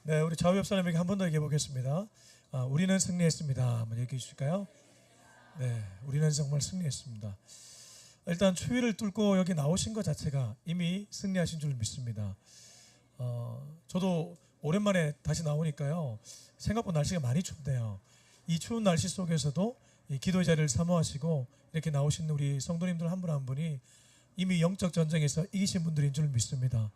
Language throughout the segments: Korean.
네, 우리 좌우 옆 사람에게 한 번 더 얘기해 보겠습니다. 우리는 승리했습니다. 한번 얘기해 주실까요? 네, 우리는 정말 승리했습니다. 일단 추위를 뚫고 여기 나오신 것 자체가 이미 승리하신 줄 믿습니다. 저도 오랜만에 다시 나오니까요, 생각보다 날씨가 많이 춥네요. 이 추운 날씨 속에서도 이 기도의 자리를 사모하시고 이렇게 나오신 우리 성도님들 한 분 한 분이 이미 영적 전쟁에서 이기신 분들인 줄 믿습니다.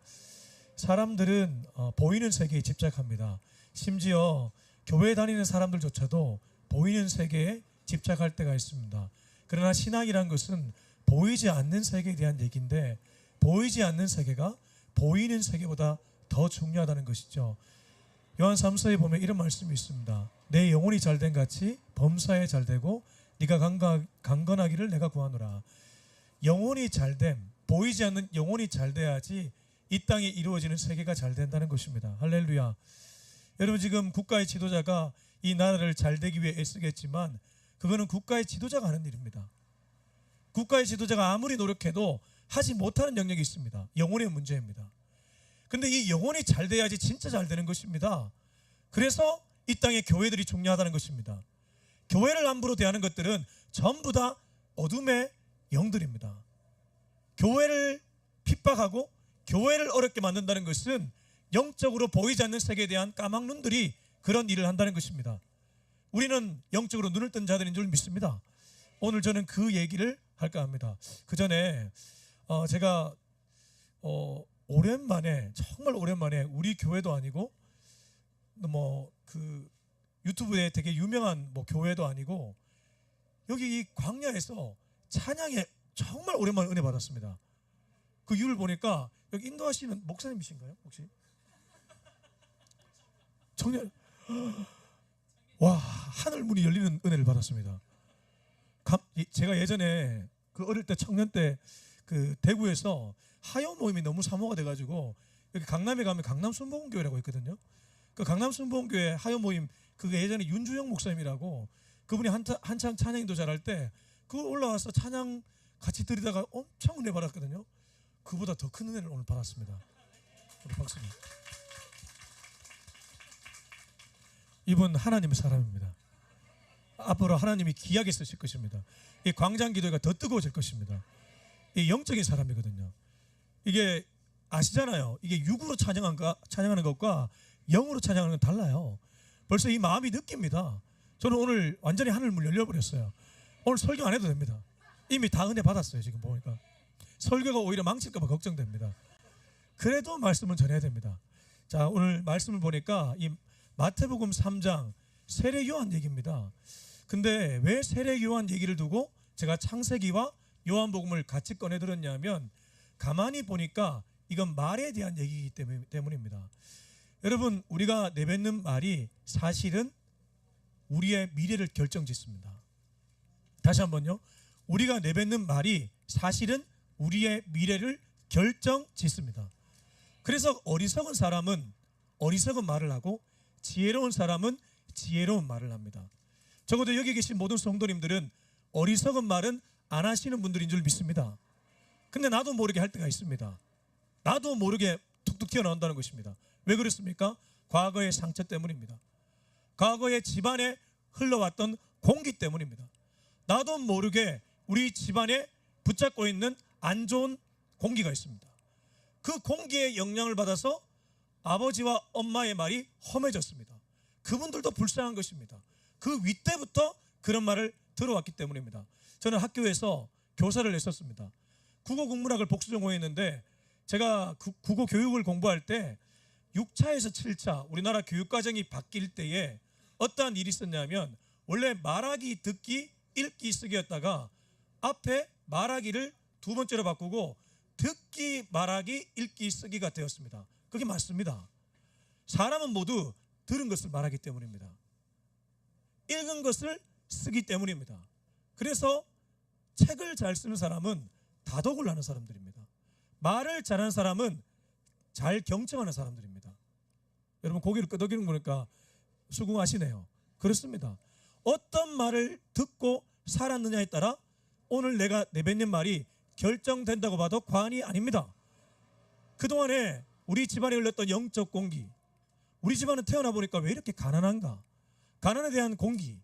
사람들은 보이는 세계에 집착합니다. 심지어 교회 다니는 사람들조차도 보이는 세계에 집착할 때가 있습니다. 그러나 신앙이란 것은 보이지 않는 세계에 대한 얘기인데, 보이지 않는 세계가 보이는 세계보다 더 중요하다는 것이죠. 요한 3서에 보면 이런 말씀이 있습니다. 내 영혼이 잘된 같이 범사에 잘되고 네가 강건하기를 내가 구하노라. 영혼이 잘됨, 보이지 않는 영혼이 잘돼야지 이 땅에 이루어지는 세계가 잘 된다는 것입니다. 할렐루야. 여러분, 지금 국가의 지도자가 이 나라를 잘 되기 위해 애쓰겠지만 그거는 국가의 지도자가 하는 일입니다. 국가의 지도자가 아무리 노력해도 하지 못하는 영역이 있습니다. 영혼의 문제입니다. 근데 이 영혼이 잘 돼야지 진짜 잘 되는 것입니다. 그래서 이 땅의 교회들이 중요하다는 것입니다. 교회를 함부로 대하는 것들은 전부 다 어둠의 영들입니다. 교회를 핍박하고 교회를 어렵게 만든다는 것은 영적으로 보이지 않는 세계에 대한 까막눈들이 그런 일을 한다는 것입니다. 우리는 영적으로 눈을 뜬 자들인 줄 믿습니다. 오늘 저는 그 얘기를 할까 합니다. 그 전에 제가 오랜만에, 정말 오랜만에, 우리 교회도 아니고 그 유튜브에 되게 유명한 교회도 아니고 여기 이 광야에서 찬양에 정말 오랜만에 은혜 받았습니다. 그 이유를 보니까 여기 인도하시는 목사님이신가요? 혹시? 청년, 와, 하늘 문이 열리는 은혜를 받았습니다. 제가 예전에 그 어릴 때, 청년 때 그 대구에서 하요 모임이 너무 사모가 돼가지고 여기 강남에 가면 강남 순복음교회라고 있거든요. 그 강남 순복음교회 하요 모임, 그게 예전에 윤주영 목사님이라고, 그분이 한참 찬양인도 잘할 때 그거 올라와서 찬양 같이 드리다가 엄청 은혜 받았거든요. 그보다 더 큰 은혜를 오늘 받았습니다. 우리 박수님. 이분 하나님의 사람입니다. 앞으로 하나님이 귀하게 쓰실 것입니다. 이 광장 기도회가 더 뜨거워질 것입니다. 이 영적인 사람이거든요. 이게 아시잖아요. 이게 육으로 찬양하는 것과 영으로 찬양하는 건 달라요. 벌써 이 마음이 느낍니다. 저는 오늘 완전히 하늘문 열려버렸어요. 오늘 설교 안 해도 됩니다. 이미 다 은혜 받았어요. 지금 보니까 설교가 오히려 망칠까 봐 걱정됩니다. 그래도 말씀을 전해야 됩니다. 자, 오늘 말씀을 보니까 이 마태복음 3장 세례 요한 얘기입니다. 근데 왜 세례 요한 얘기를 두고 제가 창세기와 요한복음을 같이 꺼내 들었냐면, 가만히 보니까 이건 말에 대한 얘기이기 때문입니다. 여러분, 우리가 내뱉는 말이 사실은 우리의 미래를 결정짓습니다. 다시 한번요. 우리가 내뱉는 말이 사실은 우리의 미래를 결정짓습니다. 그래서 어리석은 사람은 어리석은 말을 하고 지혜로운 사람은 지혜로운 말을 합니다. 적어도 여기 계신 모든 성도님들은 어리석은 말은 안 하시는 분들인 줄 믿습니다. 근데 나도 모르게 할 때가 있습니다. 나도 모르게 툭툭 튀어나온다는 것입니다. 왜 그렇습니까? 과거의 상처 때문입니다. 과거의 집안에 흘러왔던 공기 때문입니다. 나도 모르게 우리 집안에 붙잡고 있는 안 좋은 공기가 있습니다. 그 공기의 영향을 받아서 아버지와 엄마의 말이 험해졌습니다. 그분들도 불쌍한 것입니다. 그 윗때부터 그런 말을 들어왔기 때문입니다. 저는 학교에서 교사를 했었습니다. 국어 국문학을 복수 전공했는데, 제가 국어 교육을 공부할 때 6차에서 7차 우리나라 교육과정이 바뀔 때에 어떠한 일이 있었냐면, 원래 말하기, 듣기, 읽기, 쓰기였다가 앞에 말하기를 두 번째로 바꾸고 듣기, 말하기, 읽기, 쓰기가 되었습니다. 그게 맞습니다. 사람은 모두 들은 것을 말하기 때문입니다. 읽은 것을 쓰기 때문입니다. 그래서 책을 잘 쓰는 사람은 다독을 하는 사람들입니다. 말을 잘하는 사람은 잘 경청하는 사람들입니다. 여러분, 고개를 끄덕이는 거니까 수긍하시네요. 그렇습니다. 어떤 말을 듣고 살았느냐에 따라 오늘 내가 내뱉는 말이 결정된다고 봐도 과언이 아닙니다. 그동안에 우리 집안에 흘렀던 영적 공기, 우리 집안은 태어나 보니까 왜 이렇게 가난한가? 가난에 대한 공기.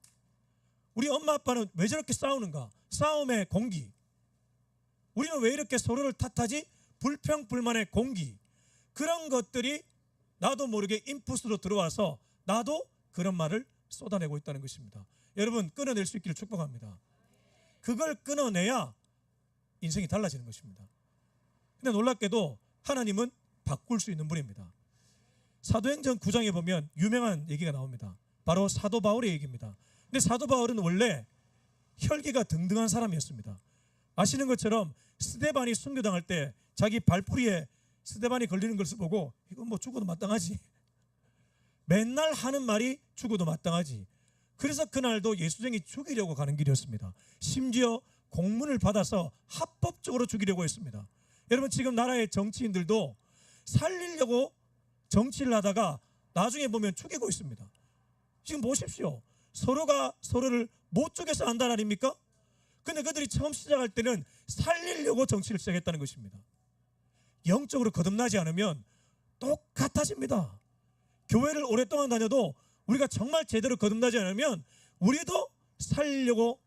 우리 엄마 아빠는 왜 저렇게 싸우는가? 싸움의 공기. 우리는 왜 이렇게 서로를 탓하지? 불평불만의 공기. 그런 것들이 나도 모르게 인풋으로 들어와서 나도 그런 말을 쏟아내고 있다는 것입니다. 여러분, 끊어낼 수 있기를 축복합니다. 그걸 끊어내야 인생이 달라지는 것입니다. 근데 놀랍게도 하나님은 바꿀 수 있는 분입니다. 사도행전 9장에 보면 유명한 얘기가 나옵니다. 바로 사도 바울의 얘기입니다. 근데 사도 바울은 원래 혈기가 등등한 사람이었습니다. 아시는 것처럼 스데반이 순교당할 때 자기 발뿌리에 스데반이 걸리는 것을 보고 이건 뭐 죽어도 마땅하지. 맨날 하는 말이 죽어도 마땅하지. 그래서 그날도 예수쟁이 죽이려고 가는 길이었습니다. 심지어 공문을 받아서 합법적으로 죽이려고 했습니다. 여러분, 지금 나라의 정치인들도 살리려고 정치를 하다가 나중에 보면 죽이고 있습니다. 지금 보십시오. 서로가 서로를 못 죽여서 한단 아닙니까? 근데 그들이 처음 시작할 때는 살리려고 정치를 시작했다는 것입니다. 영적으로 거듭나지 않으면 똑같아집니다. 교회를 오랫동안 다녀도 우리가 정말 제대로 거듭나지 않으면 우리도 살리려고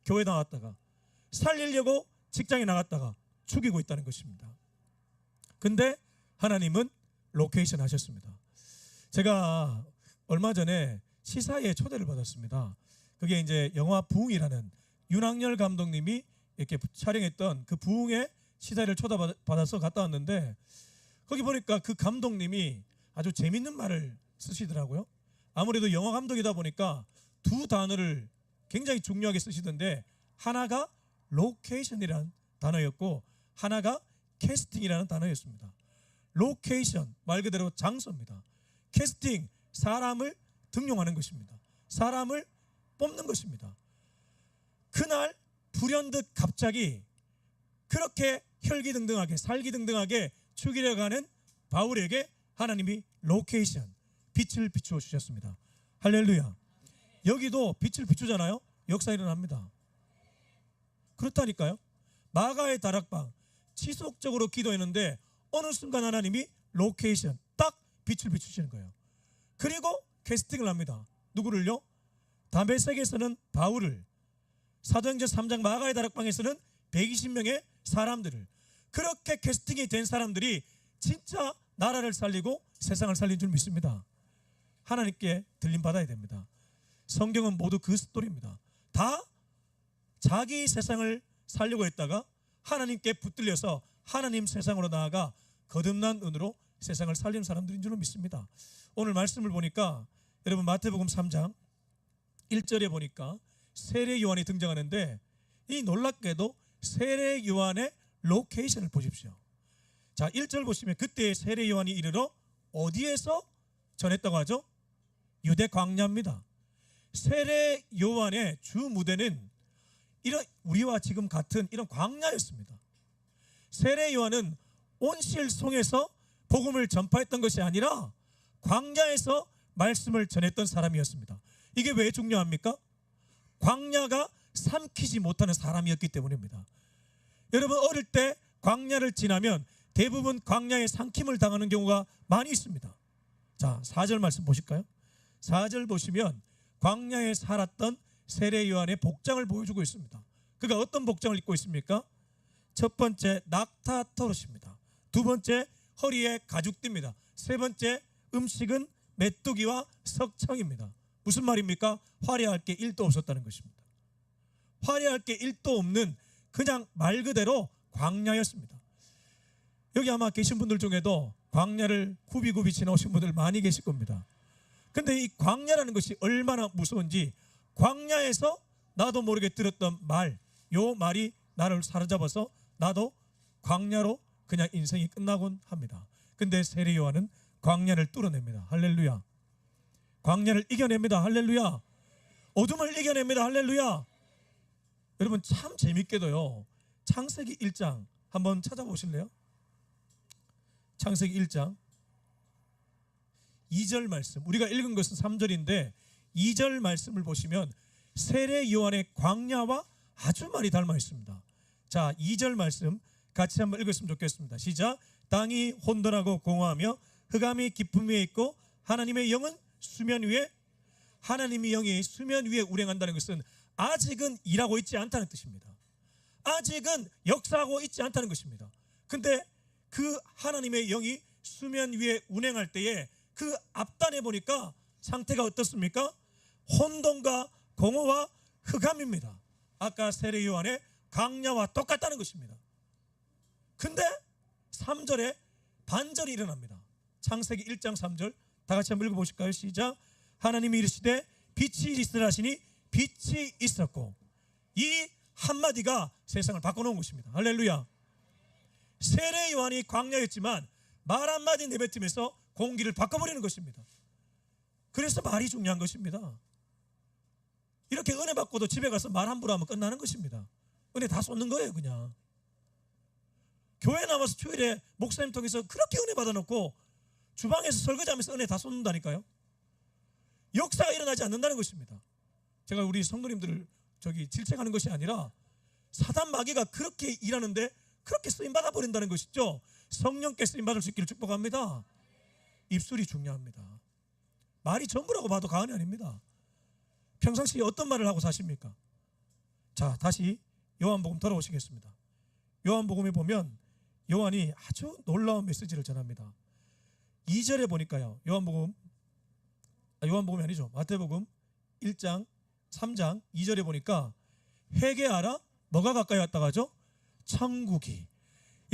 교회 나갔다가 살리려고 직장에 나갔다가 죽이고 있다는 것입니다. 근데 하나님은 로케이션 하셨습니다. 제가 얼마 전에 시사회에 초대를 받았습니다. 그게 이제 영화 부흥이라는 윤학열 감독님이 이렇게 촬영했던 그 부흥의 시사회를 초대받아서 갔다 왔는데, 거기 보니까 그 감독님이 아주 재밌는 말을 쓰시더라고요. 아무래도 영화 감독이다 보니까 두 단어를 굉장히 중요하게 쓰시던데, 하나가 로케이션이라는 단어였고 하나가 캐스팅이라는 단어였습니다. 로케이션, 말 그대로 장소입니다. 캐스팅, 사람을 등용하는 것입니다. 사람을 뽑는 것입니다. 그날 불현듯 갑자기 그렇게 혈기등등하게 살기등등하게 죽이려 가는 바울에게 하나님이 로케이션, 빛을 비추어 주셨습니다. 할렐루야. 여기도 빛을 비추잖아요. 역사 일어납니다. 그렇다니까요. 마가의 다락방 지속적으로 기도했는데 어느 순간 하나님이 로케이션, 딱 빛을 비추시는 거예요. 그리고 캐스팅을 합니다. 누구를요? 다메섹에서는 바울을, 사도행전 3장 마가의 다락방에서는 120명의 사람들을, 그렇게 캐스팅이 된 사람들이 진짜 나라를 살리고 세상을 살린 줄 믿습니다. 하나님께 들림받아야 됩니다. 성경은 모두 그 스토리입니다. 다 자기 세상을 살려고 했다가 하나님께 붙들려서 하나님 세상으로 나아가 거듭난 은으로 세상을 살리는 사람들인 줄로 믿습니다. 오늘 말씀을 보니까 여러분 마태복음 3장 1절에 보니까 세례 요한이 등장하는데, 이 놀랍게도 세례 요한의 로케이션을 보십시오. 자, 1절 보시면 그때 세례 요한이 이르러 어디에서 전했다고 하죠? 유대 광야입니다. 세례 요한의 주 무대는 이런 우리와 지금 같은 이런 광야였습니다. 세례 요한은 온실송에서 복음을 전파했던 것이 아니라 광야에서 말씀을 전했던 사람이었습니다. 이게 왜 중요합니까? 광야가 삼키지 못하는 사람이었기 때문입니다. 여러분, 어릴 때 광야를 지나면 대부분 광야에 삼킴을 당하는 경우가 많이 있습니다. 자, 4절 말씀 보실까요? 4절 보시면 광야에 살았던 세례 요한의 복장을 보여주고 있습니다. 그가 어떤 복장을 입고 있습니까? 첫 번째 낙타 터릇입니다. 두 번째 허리에 가죽띠입니다. 세 번째 음식은 메뚜기와 석청입니다. 무슨 말입니까? 화려할 게 1도 없었다는 것입니다. 화려할 게 1도 없는 그냥 말 그대로 광야였습니다. 여기 아마 계신 분들 중에도 광야를 굽이굽이 지나오신 분들 많이 계실 겁니다. 근데 이 광야라는 것이 얼마나 무서운지, 광야에서 나도 모르게 들었던 말, 요 말이 나를 사로잡아서 나도 광야로 그냥 인생이 끝나곤 합니다. 근데 세례 요한은 광야를 뚫어냅니다. 할렐루야. 광야를 이겨냅니다. 할렐루야. 어둠을 이겨냅니다. 할렐루야. 여러분, 참 재밌게도요, 창세기 1장 한번 찾아보실래요? 창세기 1장 2절 말씀, 우리가 읽은 것은 3절인데 2절 말씀을 보시면 세례 요한의 광야와 아주 많이 닮아 있습니다. 자, 2절 말씀 같이 한번 읽었으면 좋겠습니다. 시작. 땅이 혼돈하고 공허하며 흑암이 깊음 위에 있고 하나님의 영은 수면 위에, 하나님의 영이 수면 위에 운행한다는 것은 아직은 일하고 있지 않다는 뜻입니다. 아직은 역사하고 있지 않다는 것입니다. 근데 그 하나님의 영이 수면 위에 운행할 때에 그 앞단에 보니까 상태가 어떻습니까? 혼돈과 공허와 흑암입니다. 아까 세례 요한의 강야와 똑같다는 것입니다. 근데 3절에 반절이 일어납니다. 창세기 1장 3절 다 같이 한번 읽어보실까요? 시작. 하나님이 이르시되 빛이 있으라 하시니 빛이 있었고. 이 한마디가 세상을 바꿔놓은 것입니다. 할렐루야. 세례 요한이 광야였지만 말 한마디 내뱉으면서 공기를 바꿔버리는 것입니다. 그래서 말이 중요한 것입니다. 이렇게 은혜 받고도 집에 가서 말 함부로 하면 끝나는 것입니다. 은혜 다 쏟는 거예요. 그냥 교회 나와서 주일에 목사님 통해서 그렇게 은혜 받아놓고 주방에서 설거지하면서 은혜 다 쏟는다니까요. 역사가 일어나지 않는다는 것입니다. 제가 우리 성도님들을 질책하는 것이 아니라 사단 마귀가 그렇게 일하는데 그렇게 쓰임받아 버린다는 것이죠. 성령께 쓰임받을 수 있기를 축복합니다. 입술이 중요합니다. 말이 전부라고 봐도 과언이 아닙니다. 평상시에 어떤 말을 하고 사십니까? 자, 다시 요한복음 돌아오시겠습니다. 요한복음에 보면 요한이 아주 놀라운 메시지를 전합니다. 2절에 보니까요, 요한복음이 아니죠, 마태복음 1장 3장 2절에 보니까 회개하라, 뭐가 가까이 왔다고 하죠? 천국이.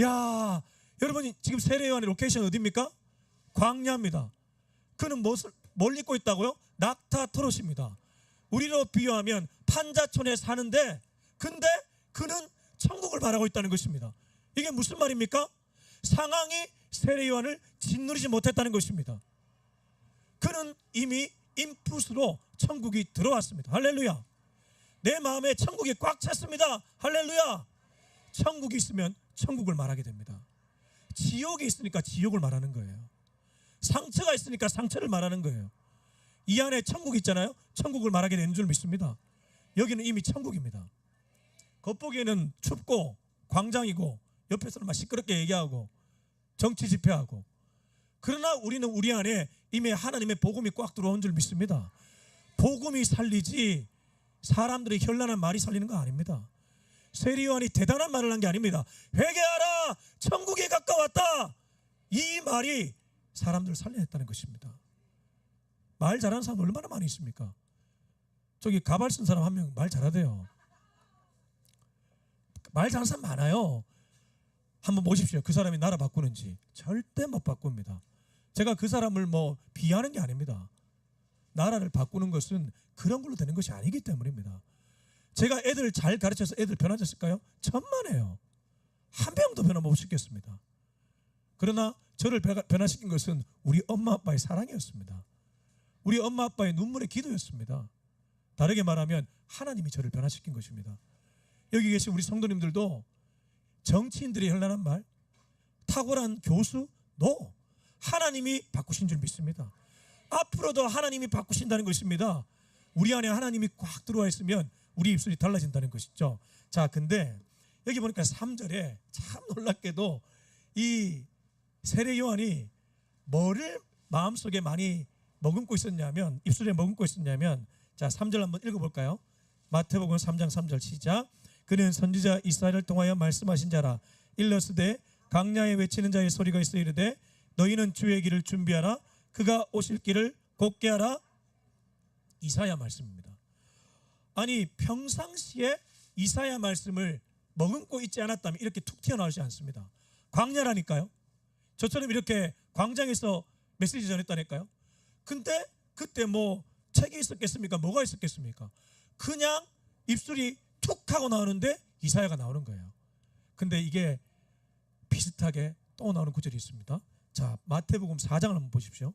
야, 여러분이 지금 세례 요한의 로케이션 어디입니까? 광야입니다. 그는 뭘 입고 있다고요? 낙타 트롯입니다. 우리로 비유하면 판자촌에 사는데, 근데 그는 천국을 바라고 있다는 것입니다. 이게 무슨 말입니까? 상황이 세례 요한을 짓누르지 못했다는 것입니다. 그는 이미 인풋으로 천국이 들어왔습니다. 할렐루야. 내 마음에 천국이 꽉 찼습니다. 할렐루야. 천국이 있으면 천국을 말하게 됩니다. 지옥이 있으니까 지옥을 말하는 거예요. 상처가 있으니까 상처를 말하는 거예요. 이 안에 천국이 있잖아요. 천국을 말하게 되는 줄 믿습니다. 여기는 이미 천국입니다. 겉보기에는 춥고 광장이고 옆에서는 막 시끄럽게 얘기하고 정치 집회하고, 그러나 우리는 우리 안에 이미 하나님의 복음이 꽉 들어온 줄 믿습니다. 복음이 살리지 사람들의 현란한 말이 살리는 거 아닙니다. 세례 요한이 대단한 말을 한 게 아닙니다. 회개하라, 천국이 가까웠다, 이 말이 사람들을 살려냈다는 것입니다. 말 잘하는 사람 얼마나 많이 있습니까? 저기 가발 쓴 사람 한 명 말 잘하대요. 말 잘하는 사람 많아요. 한번 보십시오. 그 사람이 나라 바꾸는지. 절대 못 바꿉니다. 제가 그 사람을 비하하는 게 아닙니다. 나라를 바꾸는 것은 그런 걸로 되는 것이 아니기 때문입니다. 제가 애들 잘 가르쳐서 애들 변화졌을까요? 천만에요. 한 명도 변화 못 시켰습니다. 그러나 저를 변화시킨 것은 우리 엄마 아빠의 사랑이었습니다. 우리 엄마 아빠의 눈물의 기도였습니다. 다르게 말하면 하나님이 저를 변화시킨 것입니다. 여기 계신 우리 성도님들도 정치인들의 현란한 말, 탁월한 교수, 하나님이 바꾸신 줄 믿습니다. 앞으로도 하나님이 바꾸신다는 것입니다. 우리 안에 하나님이 꽉 들어와 있으면 우리 입술이 달라진다는 것이죠. 자, 근데 여기 보니까 3절에 참 놀랍게도 이 세례 요한이 뭐를 마음속에 많이 머금고 있었냐면, 입술에 머금고 있었냐면, 자, 3절 한번 읽어볼까요? 마태복음 3장 3절 시작. 그는 선지자 이사야를 통하여 말씀하신 자라. 일러스되 강야에 외치는 자의 소리가 있어 이르되 너희는 주의 길을 준비하라, 그가 오실 길을 곧게 하라. 이사야 말씀입니다. 아니, 평상시에 이사야 말씀을 머금고 있지 않았다면 이렇게 툭 튀어나오지 않습니다. 광야라니까요. 저처럼 이렇게 광장에서 메시지 전했다니까요. 근데 그때 책이 있었겠습니까? 뭐가 있었겠습니까? 그냥 입술이 툭 하고 나오는데 이사야가 나오는 거예요. 근데 이게 비슷하게 또 나오는 구절이 있습니다. 자, 마태복음 4장을 한번 보십시오.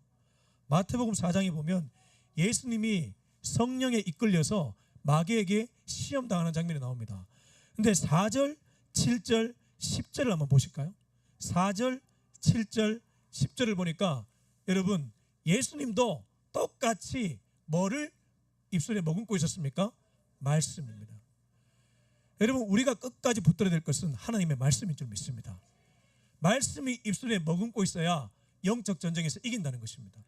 마태복음 4장에 보면 예수님이 성령에 이끌려서 마귀에게 시험당하는 장면이 나옵니다. 근데 4절, 7절, 10절을 한번 보실까요? 4절, 7절, 10절을 보니까 여러분, 예수님도 똑같이 뭐를 입술에 머금고 있었습니까? 말씀입니다. 여러분, 우리가 끝까지 붙들어야 될 것은 하나님의 말씀인 줄 믿습니다. 말씀이 입술에 머금고 있어야 영적 전쟁에서 이긴다는 것입니다.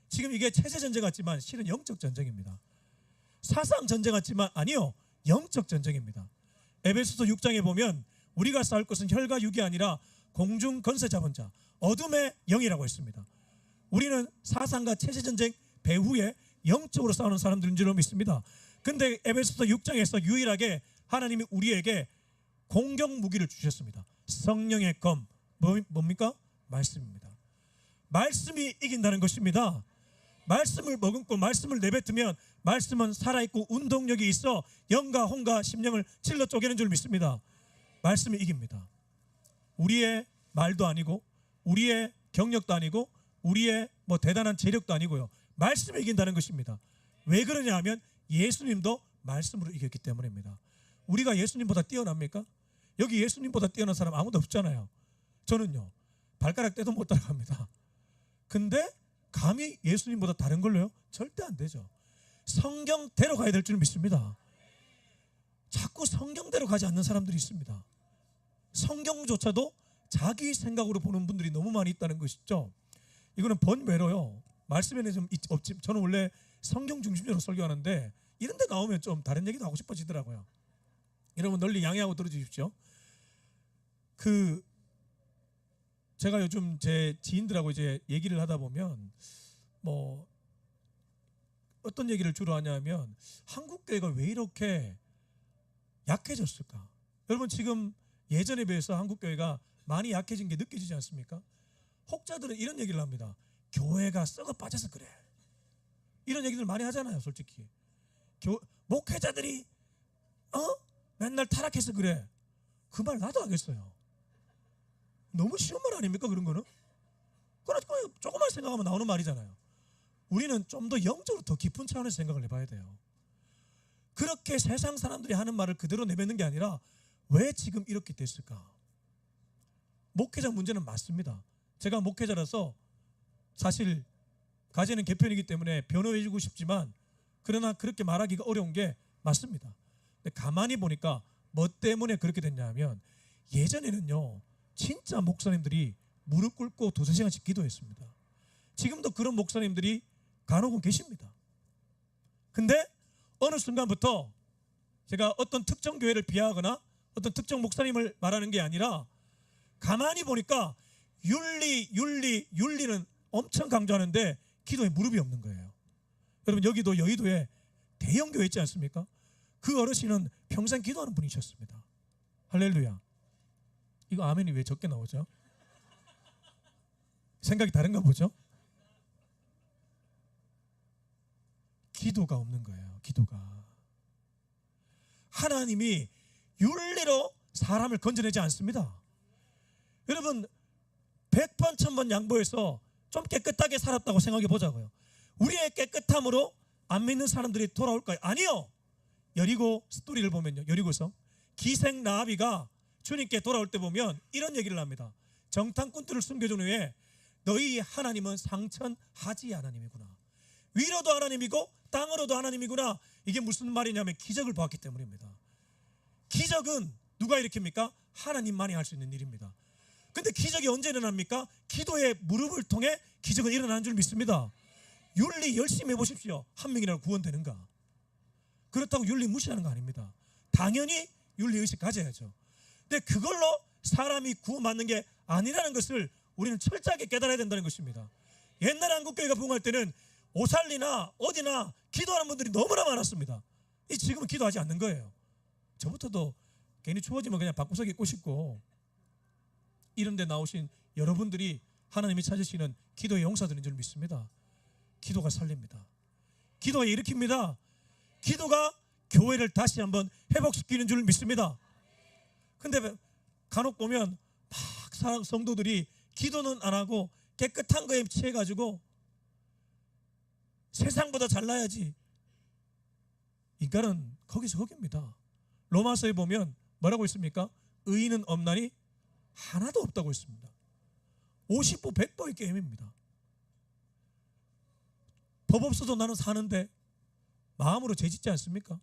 지금 이게 체제 전쟁 같지만 실은 영적 전쟁입니다. 사상 전쟁 같지만 아니요, 영적 전쟁입니다. 에베소서 6장에 보면 우리가 싸울 것은 혈과 육이 아니라 공중 권세 잡은 자, 어둠의 영이라고 했습니다. 우리는 사상과 체제 전쟁 배후에 영적으로 싸우는 사람들인 줄로 믿습니다. 근데 에베소서 6장에서 유일하게 하나님이 우리에게 공격 무기를 주셨습니다. 성령의 검, 뭡니까? 말씀입니다. 말씀이 이긴다는 것입니다. 말씀을 머금고 말씀을 내뱉으면 말씀은 살아있고 운동력이 있어 영과 혼과 심령을 찔러 쪼개는 줄 믿습니다. 말씀이 이깁니다. 우리의 말도 아니고 우리의 경력도 아니고 우리의 뭐 대단한 재력도 아니고요, 말씀이 이긴다는 것입니다. 왜 그러냐 하면 예수님도 말씀으로 이겼기 때문입니다. 우리가 예수님보다 뛰어납니까? 여기 예수님보다 뛰어난 사람 아무도 없잖아요. 저는요, 발가락 떼도 못 따라갑니다. 근데 감히 예수님보다 다른 걸로요? 절대 안 되죠. 성경대로 가야 될 줄 믿습니다. 자꾸 성경대로 가지 않는 사람들이 있습니다. 성경조차도 자기 생각으로 보는 분들이 너무 많이 있다는 것이죠. 이거는 번외로요, 말씀에는 좀 없지. 저는 원래 성경 중심적으로 설교하는데 이런 데 나오면 좀 다른 얘기도 하고 싶어지더라고요. 여러분 널리 양해하고 들어주십시오. 제가 요즘 제 지인들하고 이제 얘기를 하다 보면 뭐 어떤 얘기를 주로 하냐면 한국 교회가 왜 이렇게 약해졌을까? 여러분 지금 예전에 비해서 한국 교회가 많이 약해진 게 느껴지지 않습니까? 혹자들은 이런 얘기를 합니다. 교회가 썩어 빠져서 그래. 이런 얘기들 많이 하잖아요, 솔직히. 목회자들이 맨날 타락해서 그래. 그 말 나도 하겠어요. 너무 쉬운 말 아닙니까, 그런 거는? 그러나 조금만 생각하면 나오는 말이잖아요. 우리는 좀 더 영적으로 더 깊은 차원에서 생각을 해봐야 돼요. 그렇게 세상 사람들이 하는 말을 그대로 내뱉는 게 아니라 왜 지금 이렇게 됐을까? 목회자 문제는 맞습니다. 제가 목회자라서 사실 가지는 개편이기 때문에 변호해주고 싶지만 그러나 그렇게 말하기가 어려운 게 맞습니다. 근데 가만히 보니까 뭐 때문에 그렇게 됐냐 하면 예전에는요, 진짜 목사님들이 무릎 꿇고 2-3시간씩 기도했습니다. 지금도 그런 목사님들이 간혹은 계십니다. 근데 어느 순간부터 제가 어떤 특정 교회를 비하하거나 어떤 특정 목사님을 말하는 게 아니라 가만히 보니까 윤리는 엄청 강조하는데 기도에 무릎이 없는 거예요. 여러분 여기도 여의도에 대형 교회 있지 않습니까? 그 어르신은 평생 기도하는 분이셨습니다. 할렐루야. 이거 아멘이 왜 적게 나오죠? 생각이 다른가 보죠? 기도가 없는 거예요. 기도가. 하나님이 윤리로 사람을 건져내지 않습니다. 여러분 100번 1000번 양보해서 좀 깨끗하게 살았다고 생각해 보자고요. 우리의 깨끗함으로 안 믿는 사람들이 돌아올까요? 아니요. 여리고 스토리를 보면요, 여리고서 기생 라합이가 주님께 돌아올 때 보면 이런 얘기를 합니다. 정탐꾼들을 숨겨준 후에 너희 하나님은 상천하지 하나님이구나, 위로도 하나님이고 땅으로도 하나님이구나. 이게 무슨 말이냐면 기적을 보았기 때문입니다. 기적은 누가 일으킵니까? 하나님만이 할 수 있는 일입니다. 근데 기적이 언제 일어납니까? 기도의 무릎을 통해 기적은 일어나는 줄 믿습니다. 윤리 열심히 해보십시오. 한 명이라도 구원되는가? 그렇다고 윤리 무시하는 거 아닙니다. 당연히 윤리의식 가져야죠. 근데 그걸로 사람이 구원받는 게 아니라는 것을 우리는 철저하게 깨달아야 된다는 것입니다. 옛날 한국교회가 부흥할 때는 오살리나 어디나 기도하는 분들이 너무나 많았습니다. 지금은 기도하지 않는 거예요. 저부터도 괜히 추워지면 그냥 방구석에 있고 싶고, 이런 데 나오신 여러분들이 하나님이 찾으시는 기도의 용사들인 줄 믿습니다. 기도가 살립니다. 기도가 일으킵니다. 기도가 교회를 다시 한번 회복시키는 줄 믿습니다. 근데 간혹 보면 막 성도들이 기도는 안 하고 깨끗한 거에 취해가지고 세상보다 잘나야지. 인간은 거기서 거깁니다. 로마서에 보면 뭐라고 있습니까? 의인은 없나니 하나도 없다고 했습니다. 50보 100보의 게임입니다. 법 없어도 나는 사는데 마음으로 죄짓지 않습니까?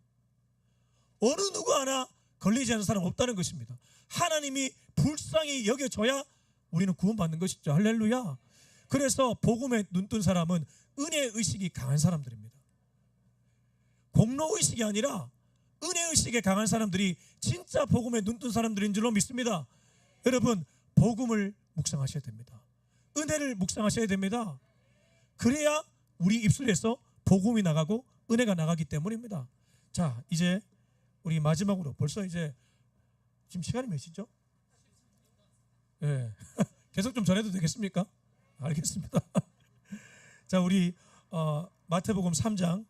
어느 누구 하나 걸리지 않는 사람 없다는 것입니다. 하나님이 불쌍히 여겨줘야 우리는 구원받는 것이죠. 할렐루야. 그래서 복음에 눈뜬 사람은 은혜 의식이 강한 사람들입니다. 공로 의식이 아니라 은혜 의식에 강한 사람들이 진짜 복음에 눈뜬 사람들인 줄로 믿습니다. 여러분, 복음을 묵상하셔야 됩니다. 은혜를 묵상하셔야 됩니다. 그래야 우리 입술에서 복음이 나가고 은혜가 나가기 때문입니다. 자, 이제 우리 마지막으로 벌써 이제 지금 시간이 몇 시죠? 네. 계속 좀 전해도 되겠습니까? 알겠습니다. 자, 우리 마태복음 3장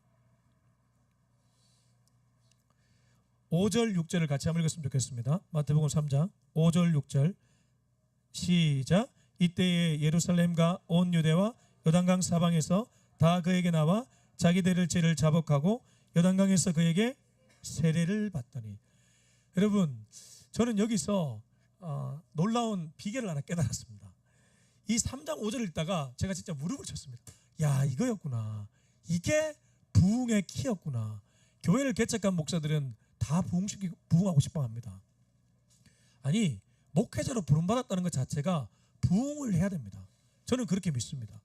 5절 6절을 같이 한번 읽었으면 좋겠습니다. 마태복음 3장 5절 6절 시작. 이때에 예루살렘과 온 유대와 요단강 사방에서 다 그에게 나와 자기들의 죄를 자복하고 요단강에서 그에게 세례를 받더니. 여러분, 저는 여기서 놀라운 비결을 하나 깨달았습니다. 이 3장 5절을 읽다가 제가 진짜 무릎을 쳤습니다. 야, 이거였구나. 이게 부흥의 키였구나. 교회를 개척한 목사들은 다 부흥하고 싶어 합니다. 아니, 목회자로 부름받았다는 것 자체가 부흥을 해야 됩니다. 저는 그렇게 믿습니다.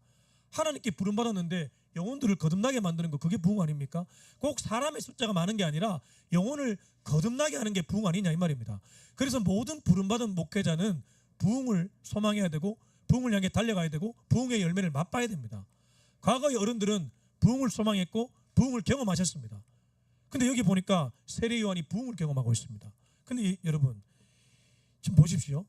하나님께 부름받았는데 영혼들을 거듭나게 만드는 거, 그게 부흥 아닙니까? 꼭 사람의 숫자가 많은 게 아니라 영혼을 거듭나게 하는 게 부흥 아니냐 이 말입니다. 그래서 모든 부름받은 목회자는 부흥을 소망해야 되고 부흥을 향해 달려가야 되고 부흥의 열매를 맛봐야 됩니다. 과거의 어른들은 부흥을 소망했고 부흥을 경험하셨습니다. 근데 여기 보니까 세례 요한이 부흥을 경험하고 있습니다. 근데 여러분, 지금 보십시오.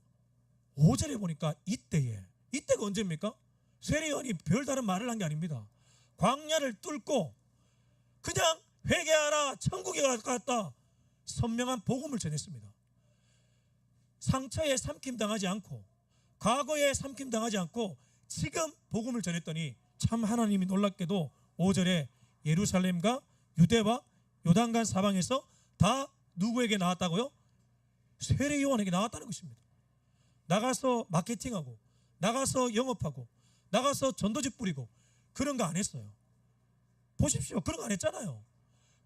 5절에 보니까 이때가 언제입니까? 세례 요한이 별다른 말을 한 게 아닙니다. 광야를 뚫고 그냥 회개하라, 천국에 가깝다, 선명한 복음을 전했습니다. 상처에 삼킴당하지 않고 과거에 삼킴당하지 않고 지금 복음을 전했더니 참 하나님이 놀랍게도 5절에 예루살렘과 유대와 요단강 사방에서 다 누구에게 나왔다고요? 세례 요한에게 나왔다는 것입니다. 나가서 마케팅하고 나가서 영업하고 나가서 전도집 뿌리고 그런 거 안 했어요. 보십시오. 그런 거 안 했잖아요.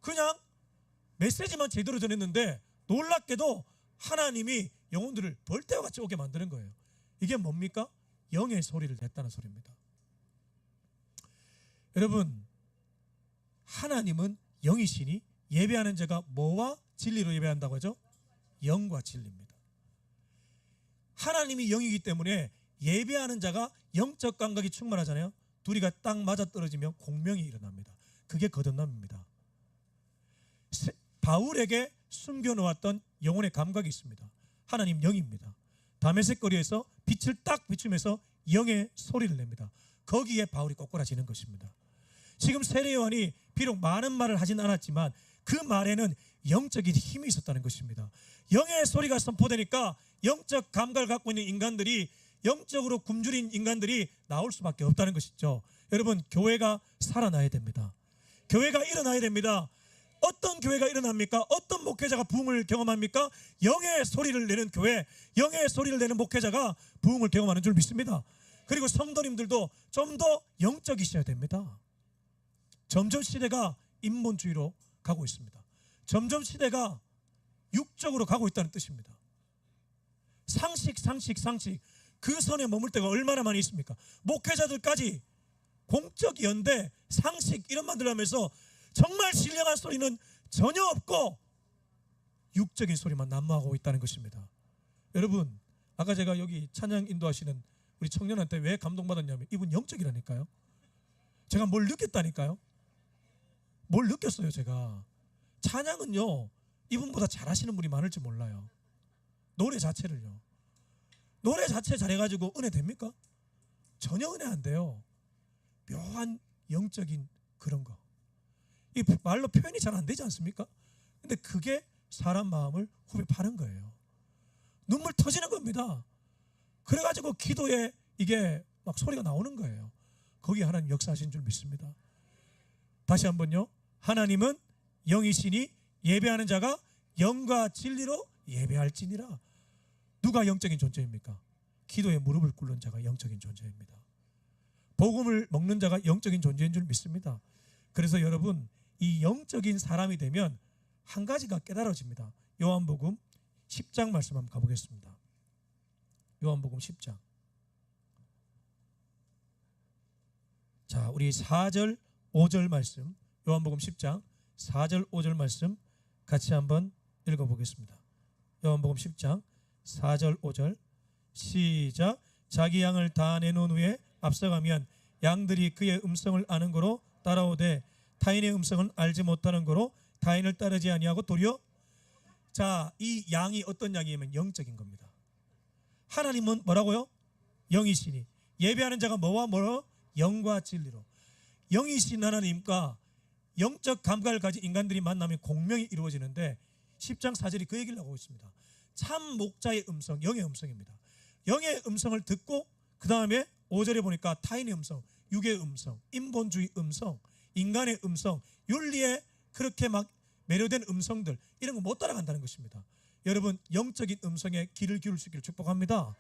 그냥 메시지만 제대로 전했는데 놀랍게도 하나님이 영혼들을 벌떼와 같이 오게 만드는 거예요. 이게 뭡니까? 영의 소리를 냈다는 소리입니다. 여러분, 하나님은 영이시니 예배하는 자가 뭐와 진리로 예배한다고 하죠? 영과 진리입니다. 하나님이 영이기 때문에 예배하는 자가 영적 감각이 충만하잖아요. 둘이가 딱 맞아떨어지면 공명이 일어납니다. 그게 거듭남입니다. 바울에게 숨겨놓았던 영혼의 감각이 있습니다. 하나님 영입니다. 다메섹 거리에서 빛을 딱 비추면서 영의 소리를 냅니다. 거기에 바울이 꼬꾸라지는 것입니다. 지금 세례 요한이 비록 많은 말을 하진 않았지만 그 말에는 영적인 힘이 있었다는 것입니다. 영의 소리가 선포되니까 영적 감각을 갖고 있는 인간들이, 영적으로 굶주린 인간들이 나올 수밖에 없다는 것이죠. 여러분, 교회가 살아나야 됩니다. 교회가 일어나야 됩니다. 어떤 교회가 일어납니까? 어떤 목회자가 부흥을 경험합니까? 영의 소리를 내는 교회, 영의 소리를 내는 목회자가 부흥을 경험하는 줄 믿습니다. 그리고 성도님들도 좀 더 영적이셔야 됩니다. 점점 시대가 인본주의로 가고 있습니다. 점점 시대가 육적으로 가고 있다는 뜻입니다. 상식 그 선에 머물 때가 얼마나 많이 있습니까? 목회자들까지 공적 연대, 상식 이런 만들어가면서 정말 신령한 소리는 전혀 없고 육적인 소리만 난무하고 있다는 것입니다. 여러분, 아까 제가 여기 찬양 인도하시는 우리 청년한테 왜 감동받았냐면 이분 영적이라니까요. 제가 뭘 느꼈다니까요. 뭘 느꼈어요. 제가 찬양은요, 이분보다 잘하시는 분이 많을지 몰라요. 노래 자체를요. 노래 자체 잘해가지고 은혜 됩니까? 전혀 은혜 안 돼요. 묘한 영적인 그런 거, 이 말로 표현이 잘 안 되지 않습니까? 근데 그게 사람 마음을 후벼 파는 거예요. 눈물 터지는 겁니다. 그래가지고 기도에 이게 막 소리가 나오는 거예요. 거기에 하나님 역사하신 줄 믿습니다. 다시 한번요. 하나님은 영이시니 예배하는 자가 영과 진리로 예배할지니라. 누가 영적인 존재입니까? 기도에 무릎을 꿇는 자가 영적인 존재입니다. 복음을 먹는 자가 영적인 존재인 줄 믿습니다. 그래서 여러분, 이 영적인 사람이 되면 한 가지가 깨달아집니다. 요한복음 10장 말씀 한번 가보겠습니다. 요한복음 10장. 자, 우리 4절 5절 말씀, 요한복음 10장 4절 5절 말씀 같이 한번 읽어보겠습니다. 요한복음 10장 4절 5절 시작. 자기 양을 다 내놓은 후에 앞서가면 양들이 그의 음성을 아는 거로 따라오되 타인의 음성은 알지 못하는 거로 타인을 따르지 아니하고 도리어. 자, 이 양이 어떤 양이냐면 영적인 겁니다. 하나님은 뭐라고요? 영이시니 예배하는 자가 뭐와 뭐로? 영과 진리로. 영이신 하나님과 영적 감각을 가진 인간들이 만나면 공명이 이루어지는데 10장 4절이 그 얘기를 하고 있습니다. 참 목자의 음성, 영의 음성입니다. 영의 음성을 듣고 그 다음에 5절에 보니까 타인의 음성, 육의 음성, 인본주의 음성, 인간의 음성, 윤리에 그렇게 막 매료된 음성들, 이런 거 못 따라간다는 것입니다. 여러분, 영적인 음성에 귀를 기울일 수 있기를 축복합니다.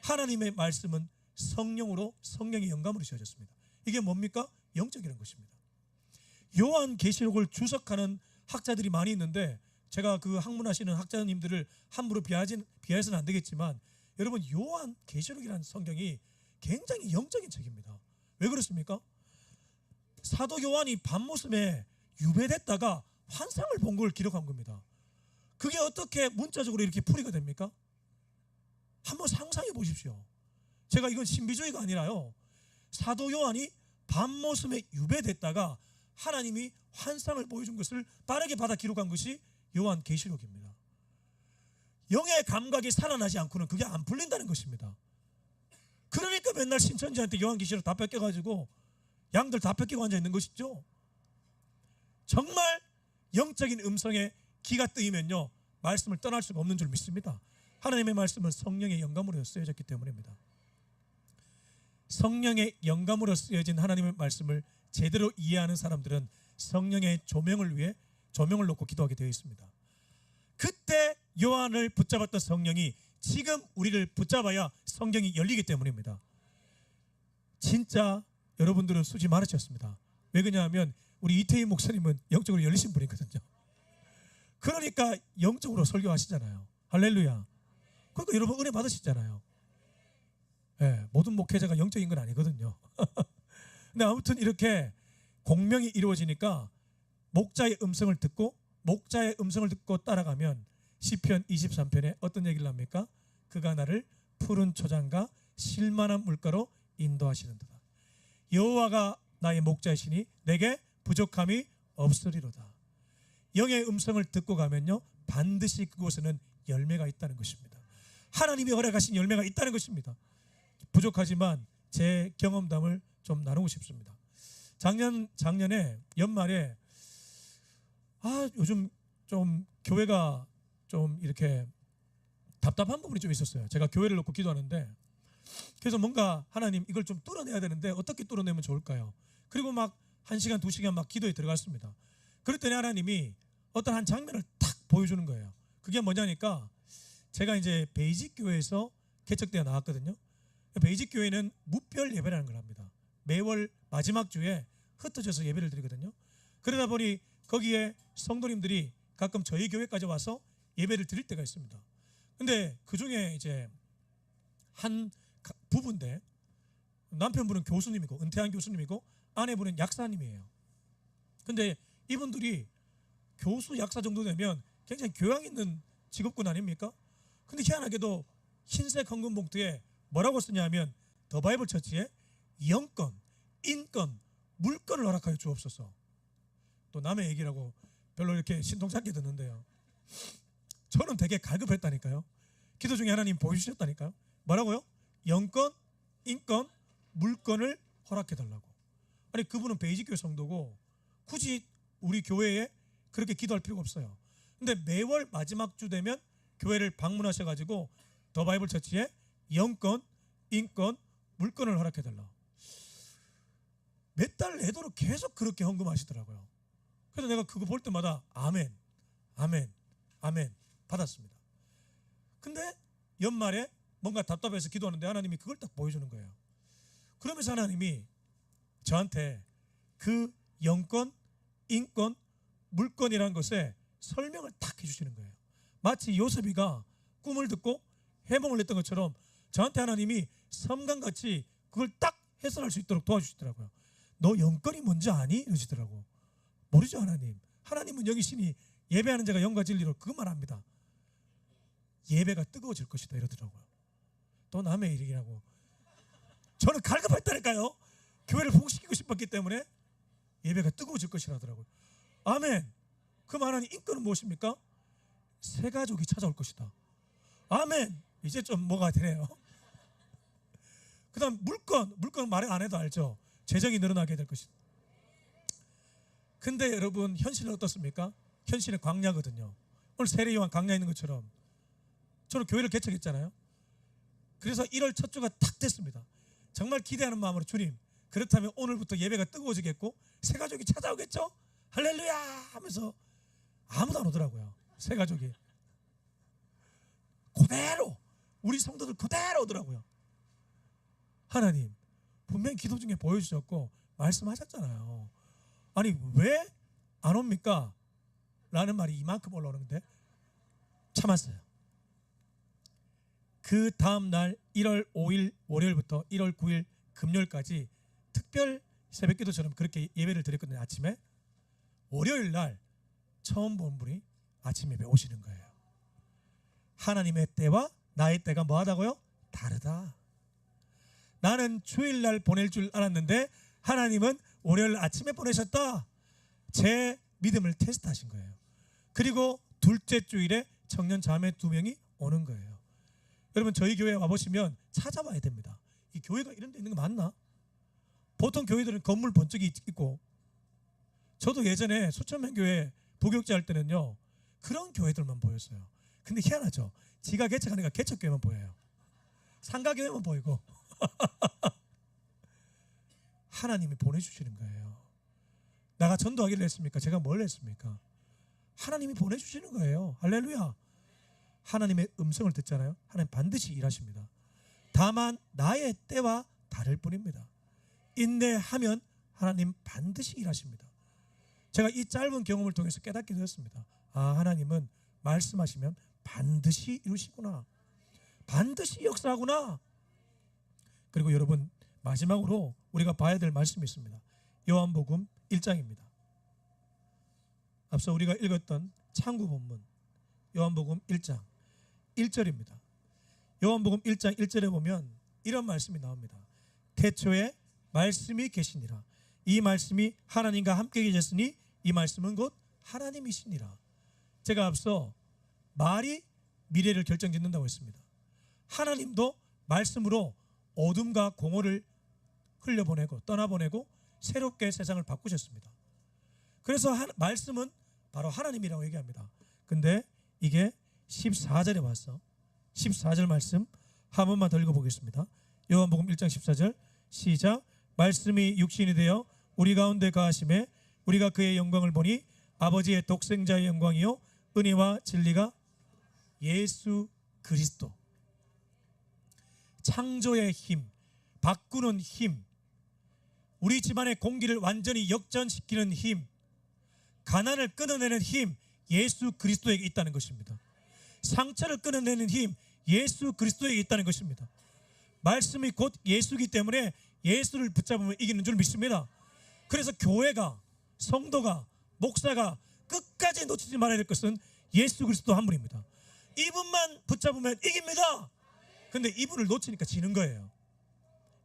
하나님의 말씀은 성령으로, 성령의 영감으로 지어졌습니다. 이게 뭡니까? 영적이라는 것입니다. 요한계시록을 주석하는 학자들이 많이 있는데 제가 그 학문하시는 학자님들을 함부로 비하해서는 안 되겠지만, 여러분, 요한계시록이라는 성경이 굉장히 영적인 책입니다. 왜 그렇습니까? 사도 요한이 밤모습에 유배됐다가 환상을 본 걸 기록한 겁니다. 그게 어떻게 문자적으로 이렇게 풀이가 됩니까? 한번 상상해 보십시오. 제가 이건 신비주의가 아니라요, 사도 요한이 밤모습에 유배됐다가 하나님이 환상을 보여준 것을 빠르게 받아 기록한 것이 요한계시록입니다. 영의 감각이 살아나지 않고는 그게 안 풀린다는 것입니다. 그러니까 맨날 신천지한테 요한계시록 다 뺏겨가지고 양들 다 뺏기고 앉아있는 것이죠. 정말 영적인 음성에 귀가 뜨이면요, 말씀을 떠날 수가 없는 줄 믿습니다. 하나님의 말씀은 성령의 영감으로 쓰여졌기 때문입니다. 성령의 영감으로 쓰여진 하나님의 말씀을 제대로 이해하는 사람들은 성령의 조명을 위해 조명을 놓고 기도하게 되어 있습니다. 그때 요한을 붙잡았던 성령이 지금 우리를 붙잡아야 성경이 열리기 때문입니다. 진짜 여러분들은 수지 많으셨습니다. 왜 그러냐면 우리 이태희 목사님은 영적으로 열리신 분이거든요. 그러니까 영적으로 설교하시잖아요. 할렐루야. 그러니까 여러분 은혜 받으시잖아요. 네, 모든 목회자가 영적인 건 아니거든요. 근데 아무튼 이렇게 공명이 이루어지니까 목자의 음성을 듣고 따라가면 시편 23편에 어떤 얘기를 합니까? 그가 나를 푸른 초장과 실만한 물가로 인도하시는도다. 여호와가 나의 목자이시니 내게 부족함이 없으리로다. 영의 음성을 듣고 가면요, 반드시 그곳에는 열매가 있다는 것입니다. 하나님이 허락하신 열매가 있다는 것입니다. 부족하지만 제 경험담을 좀 나누고 싶습니다. 작년에 연말에 요즘 좀 교회가 좀 이렇게 답답한 부분이 좀 있었어요. 제가 교회를 놓고 기도하는데, 그래서 뭔가 하나님 이걸 좀 뚫어내야 되는데 어떻게 뚫어내면 좋을까요? 그리고 막 1시간 2시간 막 기도에 들어갔습니다. 그랬더니 하나님이 어떤 한 장면을 탁 보여주는 거예요. 그게 뭐냐니까, 제가 이제 베이직 교회에서 개척되어 나왔거든요. 베이직 교회는 무별 예배라는 걸 합니다. 매월 마지막 주에 흩어져서 예배를 드리거든요. 그러다 보니 거기에 성도님들이 가끔 저희 교회까지 와서 예배를 드릴 때가 있습니다. 근데 그 중에 이제 한 부부인데, 남편분은 교수님이고 은퇴한 교수님이고 아내분은 약사님이에요. 근데 이분들이 교수 약사 정도 되면 굉장히 교양 있는 직업군 아닙니까? 근데 희한하게도 흰색 헌금 봉투에 뭐라고 쓰냐면 더 바이블 처치에 영권, 인권, 물권을 허락하여 주옵소서. 또 남의 얘기라고 별로 이렇게 신통치 않게 듣는데요, 저는 되게 갈급했다니까요. 기도 중에 하나님 보여주셨다니까요. 뭐라고요? 영권, 인권, 물권을 허락해달라고. 아니, 그분은 베이직 교회 성도고 굳이 우리 교회에 그렇게 기도할 필요가 없어요. 근데 매월 마지막 주 되면 교회를 방문하셔가지고 더 바이블 처치에 영권, 인권, 물권을 허락해달라. 몇 달 내도록 계속 그렇게 헌금하시더라고요. 그래서 내가 그거 볼 때마다 아멘, 아멘, 아멘 받았습니다. 근데 연말에 뭔가 답답해서 기도하는데 하나님이 그걸 딱 보여주는 거예요. 그러면서 하나님이 저한테 그 영권, 인권, 물권이라는 것에 설명을 딱 해주시는 거예요. 마치 요셉이가 꿈을 듣고 해몽을 했던 것처럼 저한테 하나님이 섬광같이 그걸 딱 해설할 수 있도록 도와주시더라고요. 너 영권이 뭔지 아니? 이러시더라고. 모르죠 하나님. 하나님은 여기시니 예배하는 자가 영과 진리로 그것만 합니다. 예배가 뜨거워질 것이다 이러더라고요. 또 남의 일이라고. 저는 갈급했다니까요. 교회를 복시키고 싶었기 때문에 예배가 뜨거워질 것이라더라고요. 아멘. 그 말하는 인권은 무엇입니까? 새 가족이 찾아올 것이다. 아멘. 이제 좀 뭐가 되네요. 그 다음 물건 말 안 해도 알죠. 재정이 늘어나게 될 것이다. 근데 여러분 현실은 어떻습니까? 현실은 광야거든요. 오늘 세례요한 광야에 있는 것처럼 저는 교회를 개척했잖아요. 그래서 1월 첫 주가 탁 됐습니다. 정말 기대하는 마음으로 주님 그렇다면 오늘부터 예배가 뜨거워지겠고 새 가족이 찾아오겠죠? 할렐루야 하면서 아무도 안 오더라고요. 새 가족이 그대로 우리 성도들 그대로 오더라고요. 하나님 분명히 기도 중에 보여주셨고 말씀하셨잖아요. 아니 왜 안 옵니까? 라는 말이 이만큼 올라오는데 참았어요. 그 다음 날 1월 5일 월요일부터 1월 9일 금요일까지 특별 새벽기도처럼 그렇게 예배를 드렸거든요. 아침에 월요일 날 처음 본 분이 아침 예배 오시는 거예요. 하나님의 때와 나의 때가 뭐하다고요? 다르다. 나는 주일날 보낼 줄 알았는데 하나님은 월요일 아침에 보내셨다. 제 믿음을 테스트하신 거예요. 그리고 둘째 주일에 청년 자매 2명이 오는 거예요. 여러분 저희 교회에 와보시면 찾아봐야 됩니다. 이 교회가 이런 데 있는 거 맞나? 보통 교회들은 건물 번쩍이 있고, 저도 예전에 수천명교회 부교육자 할 때는요 그런 교회들만 보였어요. 근데 희한하죠. 지가 개척하니까 개척교회만 보여요. 상가교회만 보이고 하나님이 보내주시는 거예요. 내가 전도하기를 했습니까? 제가 뭘 했습니까? 하나님이 보내주시는 거예요. 할렐루야. 하나님의 음성을 듣잖아요. 하나님 반드시 일하십니다. 다만 나의 때와 다를 뿐입니다. 인내하면 하나님 반드시 일하십니다. 제가 이 짧은 경험을 통해서 깨닫게 되었습니다. 아, 하나님은 말씀하시면 반드시 이루시구나. 반드시 역사하구나. 그리고 여러분 마지막으로 우리가 봐야 될 말씀이 있습니다. 요한복음 1장입니다. 앞서 우리가 읽었던 창구 본문 요한복음 1장 1절입니다. 요한복음 1장 1절에 보면 이런 말씀이 나옵니다. 태초에 말씀이 계시니라. 이 말씀이 하나님과 함께 계셨으니 이 말씀은 곧 하나님이시니라. 제가 앞서 말이 미래를 결정짓는다고 했습니다. 하나님도 말씀으로 어둠과 공허를 흘려보내고 떠나보내고 새롭게 세상을 바꾸셨습니다. 그래서 말씀은 바로 하나님이라고 얘기합니다. 근데 이게 14절에 와서 14절 말씀 한 번만 더 읽어보겠습니다. 요한복음 1장 14절 시작. 말씀이 육신이 되어 우리 가운데 거하심에 우리가 그의 영광을 보니 아버지의 독생자의 영광이요 은혜와 진리가 예수 그리스도. 창조의 힘, 바꾸는 힘, 우리 집안의 공기를 완전히 역전시키는 힘, 가난을 끊어내는 힘, 예수 그리스도에게 있다는 것입니다. 상처를 끊어내는 힘, 예수 그리스도에게 있다는 것입니다. 말씀이 곧 예수이기 때문에 예수를 붙잡으면 이기는 줄 믿습니다. 그래서 교회가, 성도가, 목사가 끝까지 놓치지 말아야 될 것은 예수 그리스도 한 분입니다. 이분만 붙잡으면 이깁니다. 근데 이분을 놓치니까 지는 거예요.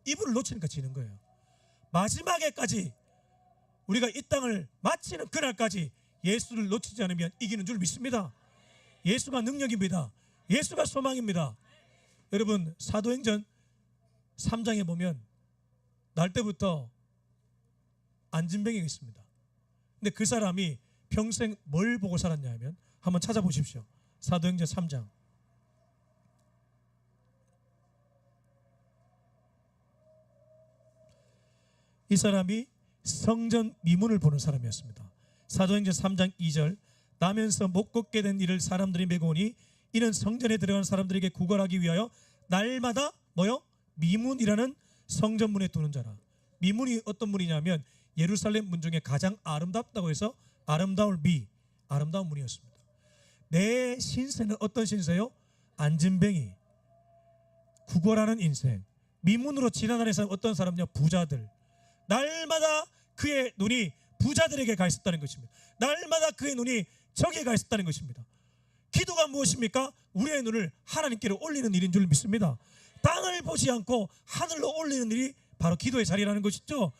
이분을 놓치니까 지는 거예요. 마지막에까지 우리가 이 땅을 마치는 그날까지 예수를 놓치지 않으면 이기는 줄 믿습니다. 예수가 능력입니다. 예수가 소망입니다. 여러분 사도행전 3장에 보면 날 때부터 안진뱅이가 있습니다. 근데 그 사람이 평생 뭘 보고 살았냐 하면 한번 찾아보십시오. 사도행전 3장 이 사람이 성전 미문을 보는 사람이었습니다. 사도행전 3장 2절 나면서 못 걷게 된 이를 사람들이 메고 오니 이는 성전에 들어가는 사람들에게 구걸하기 위하여 날마다 뭐요? 미문이라는 성전문에 두는 자라. 미문이 어떤 문이냐면 예루살렘 문 중에 가장 아름답다고 해서 아름다운 문이었습니다. 내 신세는 어떤 신세요? 안진뱅이, 구걸하는 인생. 미문으로 지나다니는 사람 어떤 사람이냐? 부자들. 날마다 그의 눈이 부자들에게 가 있었다는 것입니다. 날마다 그의 눈이 적에 가 있었다는 것입니다. 기도가 무엇입니까? 우리의 눈을 하나님께로 올리는 일인 줄 믿습니다. 땅을 보지 않고 하늘로 올리는 일이 바로 기도의 자리라는 것이죠.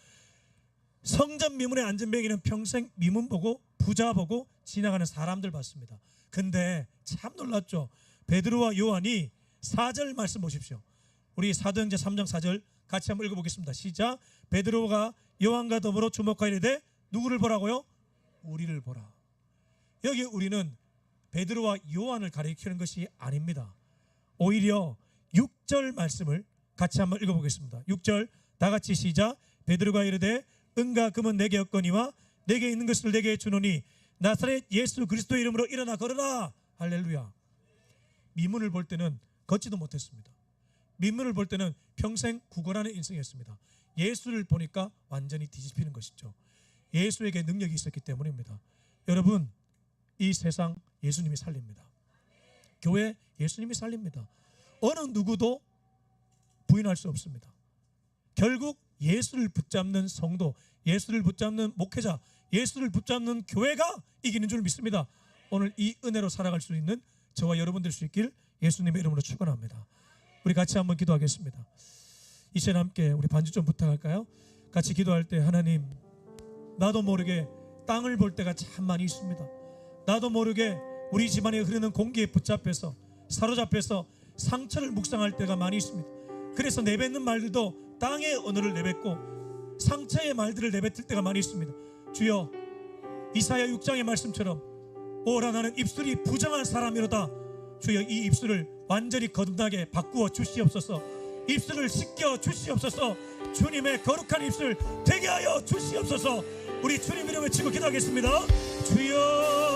성전 미문의 안전뱅이는 평생 미문 보고 부자 보고 지나가는 사람들 봤습니다. 근데 참 놀랐죠. 베드로와 요한이 4절 말씀 보십시오. 우리 사도행전 3장 4절 같이 한번 읽어보겠습니다. 시작. 베드로가 요한과 더불어 주목하여 이르되 누구를 보라고요? 우리를 보라. 여기 우리는 베드로와 요한을 가리키는 것이 아닙니다. 오히려 6절 말씀을 같이 한번 읽어보겠습니다. 6절 다 같이 시작. 베드로가 이르되 은과 금은 내게 없거니와 내게 있는 것을 내게 주노니 나사렛 예수 그리스도의 이름으로 일어나 걸어라. 할렐루야. 미문을 볼 때는 걷지도 못했습니다. 미문을 볼 때는 평생 구걸하는 인생이었습니다. 예수를 보니까 완전히 뒤집히는 것이죠. 예수에게 능력이 있었기 때문입니다. 여러분, 이 세상 예수님이 살립니다. 교회 예수님이 살립니다. 어느 누구도 부인할 수 없습니다. 결국 예수를 붙잡는 성도, 예수를 붙잡는 목회자, 예수를 붙잡는 교회가 이기는 줄 믿습니다. 오늘 이 은혜로 살아갈 수 있는 저와 여러분 될 수 있길 예수님의 이름으로 축원합니다. 우리 같이 한번 기도하겠습니다. 이 시간 함께 우리 반주 좀 부탁할까요? 같이 기도할 때 하나님, 나도 모르게 땅을 볼 때가 참 많이 있습니다. 나도 모르게 우리 집안에 흐르는 공기에 붙잡혀서 사로잡혀서 상처를 묵상할 때가 많이 있습니다. 그래서 내뱉는 말들도 땅의 언어를 내뱉고 상처의 말들을 내뱉을 때가 많이 있습니다. 주여, 이사야 6장의 말씀처럼 오라 나는 입술이 부정한 사람이로다. 주여, 이 입술을 완전히 거듭나게 바꾸어 주시옵소서. 입술을 씻겨 주시옵소서. 주님의 거룩한 입술 되게 하여 주시옵소서. 우리 주님 이름 외치고 기도하겠습니다. 주여